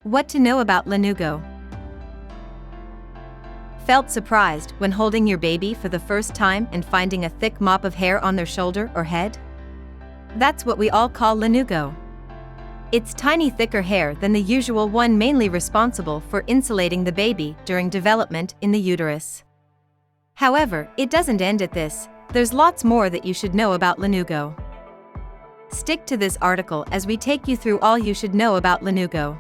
What to know about Lanugo? Felt surprised when holding your baby for the first time and finding a thick mop of hair on their shoulder or head? That's what we all call Lanugo. It's tiny, thicker hair than the usual one, mainly responsible for insulating the baby during development in the uterus. However, it doesn't end at this. There's lots more that you should know about Lanugo. Stick to this article as we take you through all you should know about Lanugo.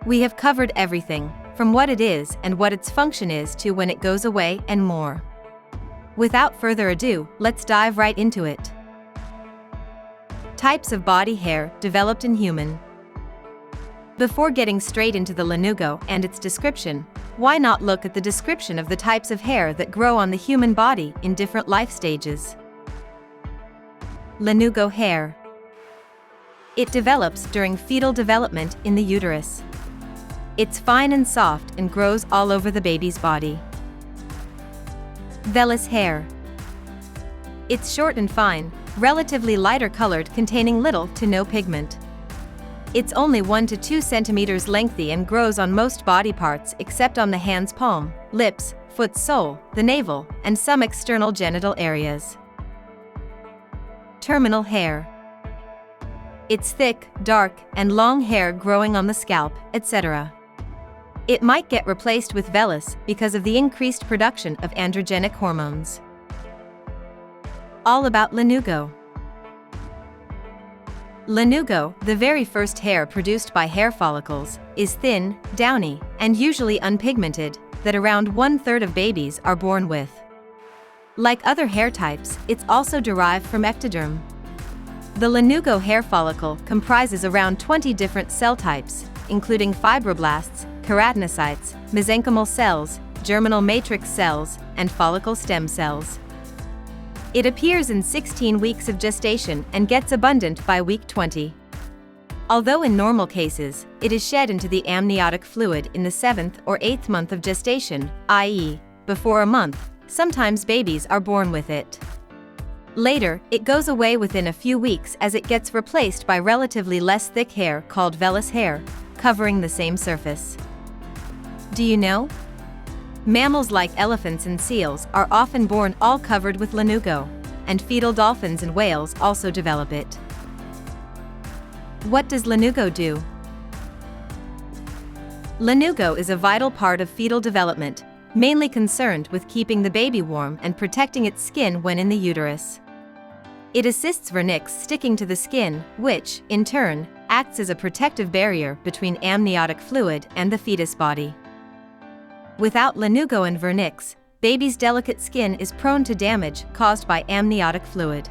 We have covered everything, from what it is and what its function is to when it goes away and more. Without further ado, let's dive right into it. Types of body hair developed in human. Before getting straight into the Lanugo and its description, why not look at the description of the types of hair that grow on the human body in different life stages? Lanugo hair. It develops during fetal development in the uterus. It's fine and soft and grows all over the baby's body. Vellus hair. It's short and fine, relatively lighter colored, containing little to no pigment. It's only 1 to 2 centimeters lengthy and grows on most body parts except on the hand's palm, lips, foot's sole, the navel, and some external genital areas. Terminal hair. It's thick, dark, and long hair growing on the scalp, etc. It might get replaced with vellus because of the increased production of androgenic hormones. All about Lanugo. Lanugo, the very first hair produced by hair follicles, is thin, downy, and usually unpigmented, that around 1/3 of babies are born with. Like other hair types, it's also derived from ectoderm. The Lanugo hair follicle comprises around 20 different cell types, including fibroblasts, keratinocytes, mesenchymal cells, germinal matrix cells, and follicle stem cells. It appears in 16 weeks of gestation and gets abundant by week 20. Although in normal cases, it is shed into the amniotic fluid in the 7th or 8th month of gestation, i.e., before a month, sometimes babies are born with it. Later, it goes away within a few weeks as it gets replaced by relatively less thick hair called vellus hair, covering the same surface. Do you know? Mammals like elephants and seals are often born all covered with Lanugo, and fetal dolphins and whales also develop it. What does Lanugo do? Lanugo is a vital part of fetal development, mainly concerned with keeping the baby warm and protecting its skin when in the uterus. It assists vernix sticking to the skin, which, in turn, acts as a protective barrier between amniotic fluid and the fetus body. Without Lanugo and vernix, baby's delicate skin is prone to damage caused by amniotic fluid.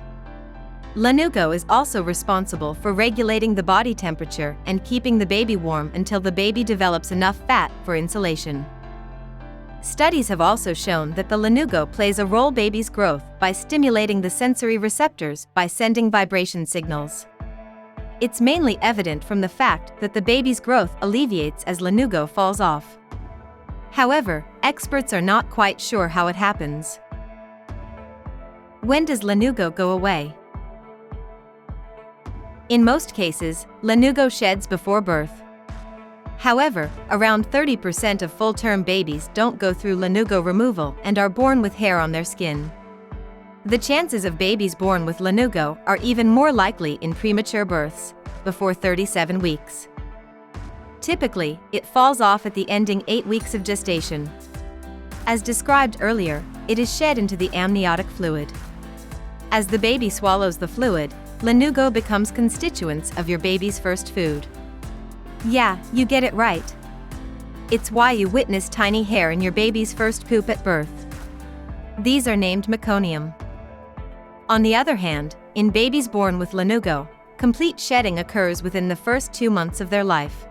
Lanugo is also responsible for regulating the body temperature and keeping the baby warm until the baby develops enough fat for insulation. Studies have also shown that the Lanugo plays a role in baby's growth by stimulating the sensory receptors by sending vibration signals. It's mainly evident from the fact that the baby's growth alleviates as Lanugo falls off. However, experts are not quite sure how it happens. When does Lanugo go away? In most cases, Lanugo sheds before birth. However, around 30% of full-term babies don't go through Lanugo removal and are born with hair on their skin. The chances of babies born with Lanugo are even more likely in premature births, before 37 weeks. Typically, it falls off at the ending 8 weeks of gestation. As described earlier, it is shed into the amniotic fluid. As the baby swallows the fluid, Lanugo becomes constituents of your baby's first food. Yeah, you get it right. It's why you witness tiny hair in your baby's first poop at birth. These are named meconium. On the other hand, in babies born with Lanugo, complete shedding occurs within the first 2 months of their life.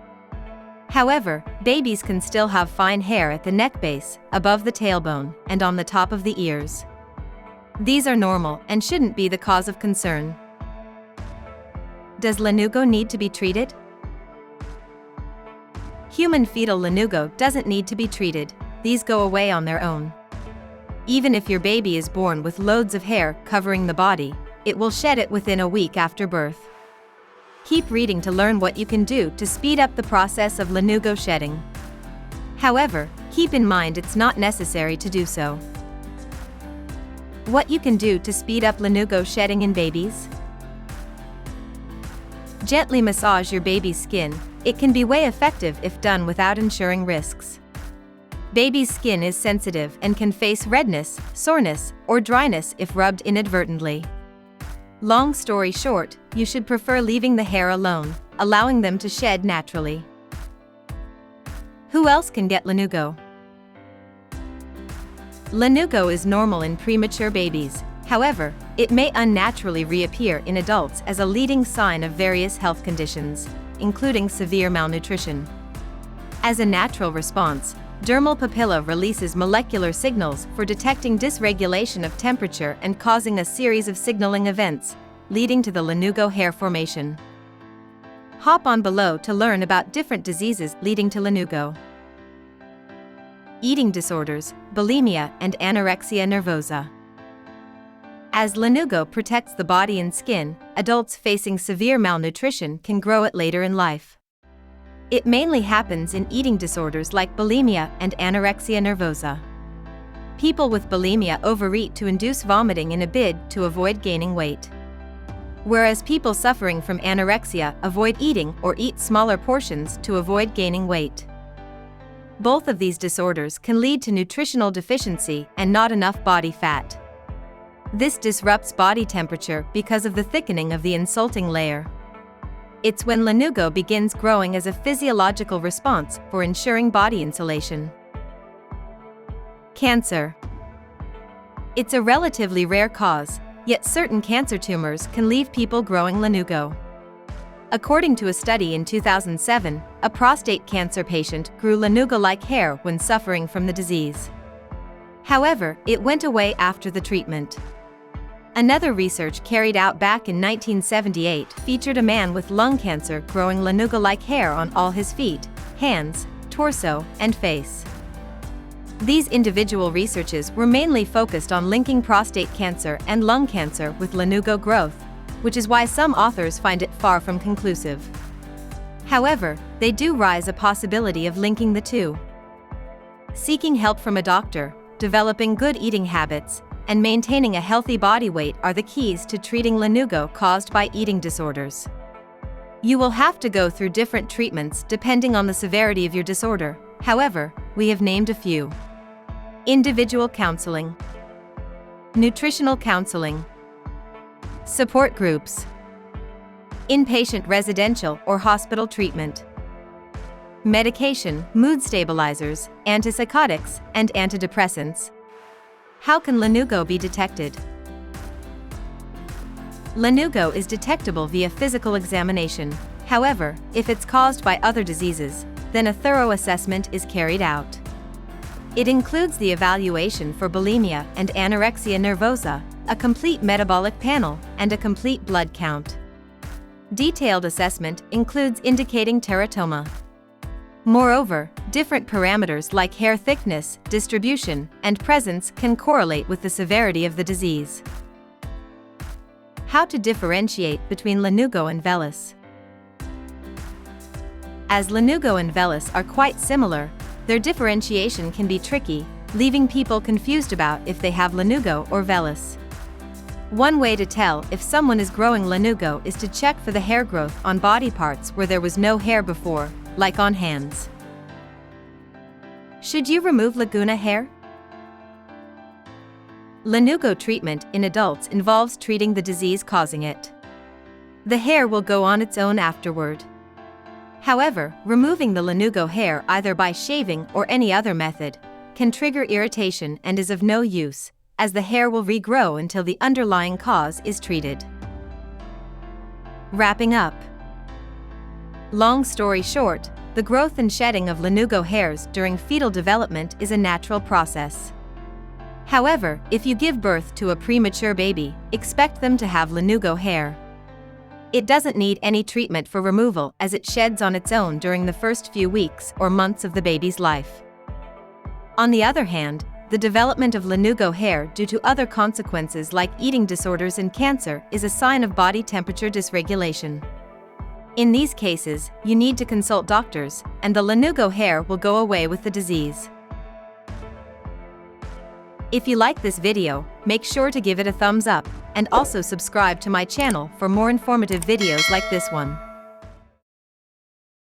However, babies can still have fine hair at the neck base, above the tailbone, and on the top of the ears. These are normal and shouldn't be the cause of concern. Does Lanugo need to be treated? Human fetal Lanugo doesn't need to be treated, these go away on their own. Even if your baby is born with loads of hair covering the body, it will shed it within a week after birth. Keep reading to learn what you can do to speed up the process of lanugo shedding. However, keep in mind it's not necessary to do so. What you can do to speed up lanugo shedding in babies? Gently massage your baby's skin. It can be way effective if done without ensuring risks. Baby's skin is sensitive and can face redness, soreness, or dryness if rubbed inadvertently. Long story short, you should prefer leaving the hair alone, allowing them to shed naturally. Who else can get lanugo? Lanugo is normal in premature babies. However, it may unnaturally reappear in adults as a leading sign of various health conditions, including severe malnutrition. As a natural response, dermal papilla releases molecular signals for detecting dysregulation of temperature and causing a series of signaling events, leading to the lanugo hair formation. Hop on below to learn about different diseases leading to lanugo. Eating disorders, bulimia and anorexia nervosa. As lanugo protects the body and skin, adults facing severe malnutrition can grow it later in life. It mainly happens in eating disorders like bulimia and anorexia nervosa. People with bulimia overeat to induce vomiting in a bid to avoid gaining weight. Whereas people suffering from anorexia avoid eating or eat smaller portions to avoid gaining weight. Both of these disorders can lead to nutritional deficiency and not enough body fat. This disrupts body temperature because of the thickening of the insulting layer. It's when lanugo begins growing as a physiological response for ensuring body insulation. Cancer. It's a relatively rare cause, yet certain cancer tumors can leave people growing lanugo. According to a study in 2007, a prostate cancer patient grew lanugo-like hair when suffering from the disease. However, it went away after the treatment. Another research carried out back in 1978 featured a man with lung cancer growing lanugo-like hair on all his feet, hands, torso, and face. These individual researches were mainly focused on linking prostate cancer and lung cancer with lanugo growth, which is why some authors find it far from conclusive. However, they do raise a possibility of linking the two. Seeking help from a doctor, developing good eating habits, and maintaining a healthy body weight are the keys to treating lanugo caused by eating disorders. You will have to go through different treatments depending on the severity of your disorder. However, we have named a few. Individual counseling, nutritional counseling, support groups, inpatient residential or hospital treatment, medication, mood stabilizers, antipsychotics, and antidepressants. How can lanugo be detected? Lanugo is detectable via physical examination. However, if it's caused by other diseases, then a thorough assessment is carried out. It includes the evaluation for bulimia and anorexia nervosa, a complete metabolic panel, and a complete blood count. Detailed assessment includes indicating teratoma. Moreover, different parameters like hair thickness, distribution, and presence can correlate with the severity of the disease. How to differentiate between lanugo and vellus. As lanugo and vellus are quite similar, their differentiation can be tricky, leaving people confused about if they have lanugo or vellus. One way to tell if someone is growing lanugo is to check for the hair growth on body parts where there was no hair before, like on hands. Should you remove laguna hair? Lanugo treatment in adults involves treating the disease causing it. The hair will go on its own afterward. However, removing the lanugo hair either by shaving or any other method can trigger irritation and is of no use, as the hair will regrow until the underlying cause is treated. Wrapping up. Long story short, the growth and shedding of lanugo hairs during fetal development is a natural process. However, if you give birth to a premature baby, expect them to have lanugo hair. It doesn't need any treatment for removal as it sheds on its own during the first few weeks or months of the baby's life. On the other hand, the development of lanugo hair due to other consequences like eating disorders and cancer is a sign of body temperature dysregulation. In these cases, you need to consult doctors, and the lanugo hair will go away with the disease. If you like this video, make sure to give it a thumbs up, and also subscribe to my channel for more informative videos like this one.